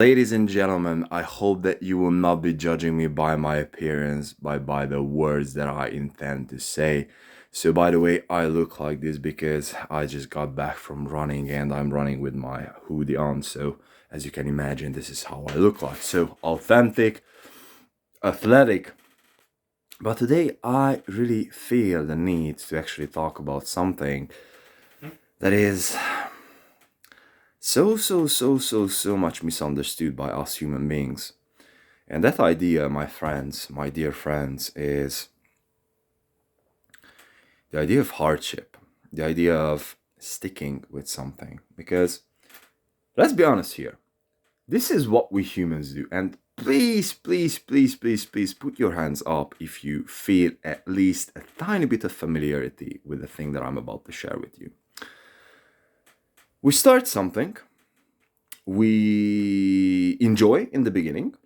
Ladies and gentlemen, I hope that you will not be judging me by my appearance, by the words that I intend to say. So, by the way, I look like this because I just got back from running and I'm running with my hoodie on. So, as you can imagine, this is how I look like. So, authentic, athletic. But today, I really feel the need to actually talk about something that is so much misunderstood by us human beings. And that idea, my friends, my dear friends, is the idea of hardship, the idea of sticking with something. Because let's be honest here, this is what we humans do. And please put your hands up if you feel at least a tiny bit of familiarity with the thing that I'm about to share with you. We start something we enjoy in the beginning.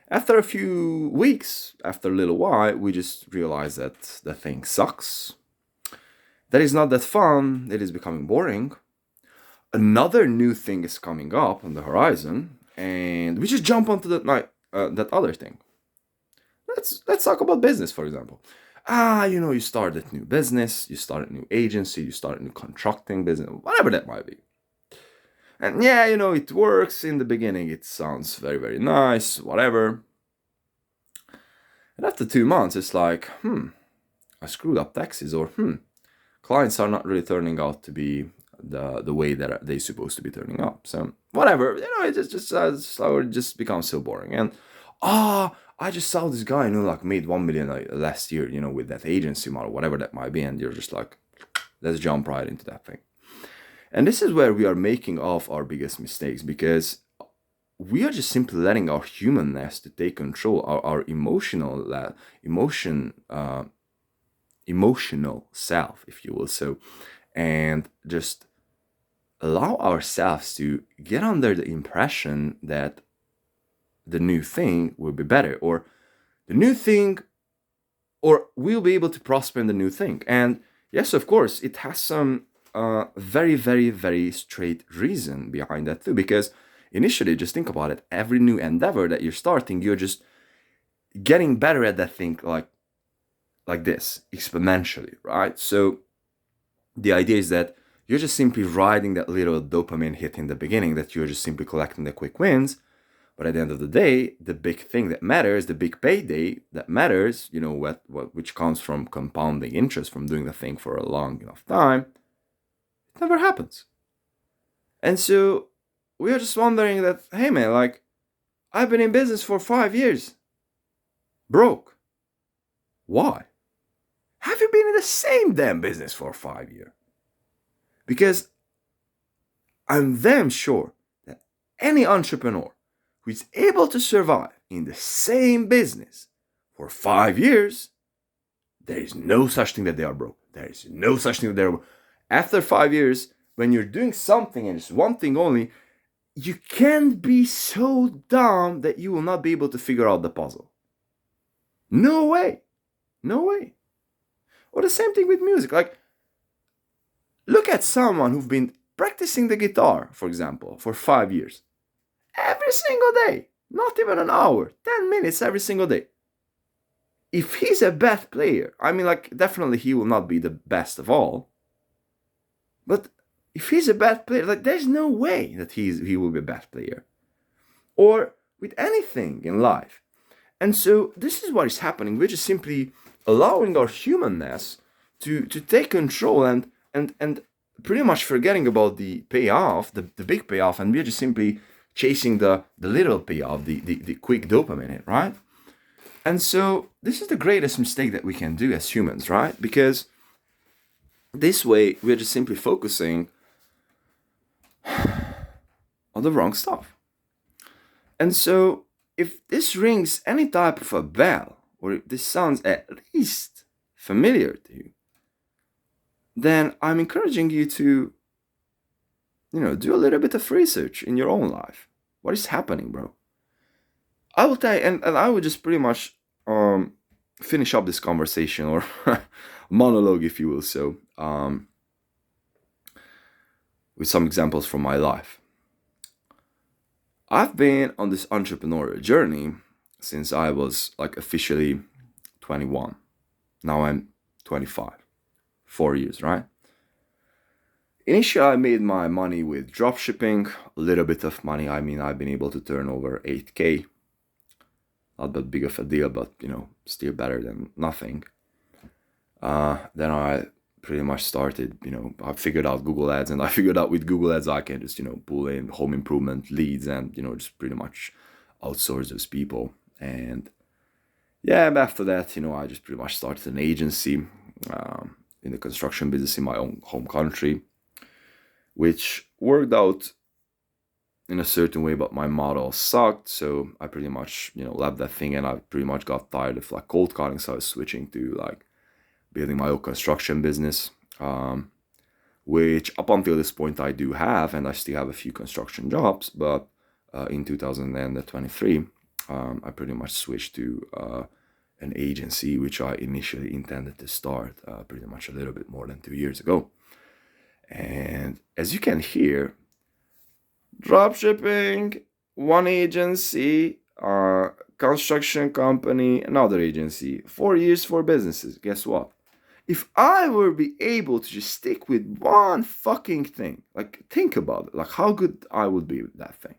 After a few weeks, after a little while, we just realize that the thing sucks. That is not that fun. It is becoming boring. Another new thing is coming up on the horizon, and we just jump onto that other thing. Let's talk about business, for example. You start a new business, you start a new agency, you start a new contracting business, whatever that might be. And yeah, it works in the beginning. It sounds very nice, whatever. And after 2 months, it's like, I screwed up taxes, or clients are not really turning out to be the way that they're supposed to be turning up. So whatever, it just becomes so boring. And I just saw this guy, like made 1 million last year, with that agency model, whatever that might be, and you're just like, let's jump right into that thing. And this is where we are making of our biggest mistakes, because we are just simply letting our humanness to take control, our emotional self, if you will, so, and just allow ourselves to get under the impression that the new thing will be better, or the new thing, or we'll be able to prosper in the new thing. And yes, of course, it has some very straight reason behind that too, because initially, just think about it, every new endeavor that you're starting, you're just getting better at that thing, like this, exponentially, right? So the idea is that you're just simply riding that little dopamine hit in the beginning, that you're just simply collecting the quick wins. But at the end of the day, the big thing that matters, the big payday that matters, which comes from compounding interest from doing the thing for a long enough time, it never happens. And so we are just wondering that, hey man, like, I've been in business for 5 years, broke. Why? Have you been in the same damn business for 5 years? Because I'm damn sure that any entrepreneur who is able to survive in the same business for 5 years, there is no such thing that they are broke. There is no such thing that they're broke. After 5 years, when you're doing something and it's one thing only, you can't be so dumb that you will not be able to figure out the puzzle. No way. No way. Or the same thing with music. Like, look at someone who've been practicing the guitar, for example, for 5 years. Every single day. Not even an hour. 10 minutes every single day. If he's a bad player, I mean, like, definitely he will not be the best of all. But if he's a bad player, like, there's no way that he will be a bad player. Or with anything in life. And so this is what is happening. We're just simply allowing our humanness to take control, and pretty much forgetting about the payoff, the big payoff, and we're just simply chasing the little payoff, the quick dopamine hit, right? And so this is the greatest mistake that we can do as humans, right? Because this way we're just simply focusing on the wrong stuff. And so if this rings any type of a bell, or if this sounds at least familiar to you, then I'm encouraging you to, do a little bit of research in your own life. What is happening, bro? I will tell you, and I will just pretty much finish up this conversation, or monologue, if you will, so, with some examples from my life. I've been on this entrepreneurial journey since I was like officially 21. Now I'm 25. 4 years, right? Initially, I made my money with dropshipping, a little bit of money. I mean, I've been able to turn over 8K. Not that big of a deal, but still better than nothing. Then I pretty much started, I figured out Google Ads, and I figured out with Google Ads I can just, pull in home improvement leads and, just pretty much outsource those people. And yeah, after that, I just pretty much started an agency in the construction business in my own home country, which worked out in a certain way, but my model sucked. So I pretty much, left that thing, and I pretty much got tired of like cold calling. So I was switching to like building my own construction business, which up until this point I do have, and I still have a few construction jobs. But in 2023, I pretty much switched to an agency, which I initially intended to start pretty much a little bit more than 2 years ago. And as you can hear, dropshipping, one agency, construction company, another agency, 4 years, four businesses. Guess what? If I were be able to just stick with one fucking thing, like think about it, like how good I would be with that thing.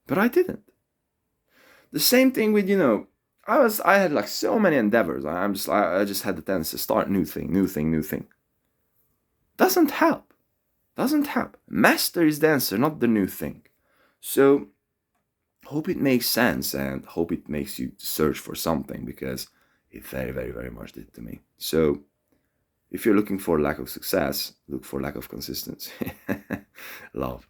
But I didn't. The same thing with, I had like so many endeavors. I just had the tendency to start new thing. Doesn't help. Master is the answer, not the new thing. So hope it makes sense, and hope it makes you search for something, because it very, very, very much did to me. So if you're looking for lack of success, look for lack of consistency. Love.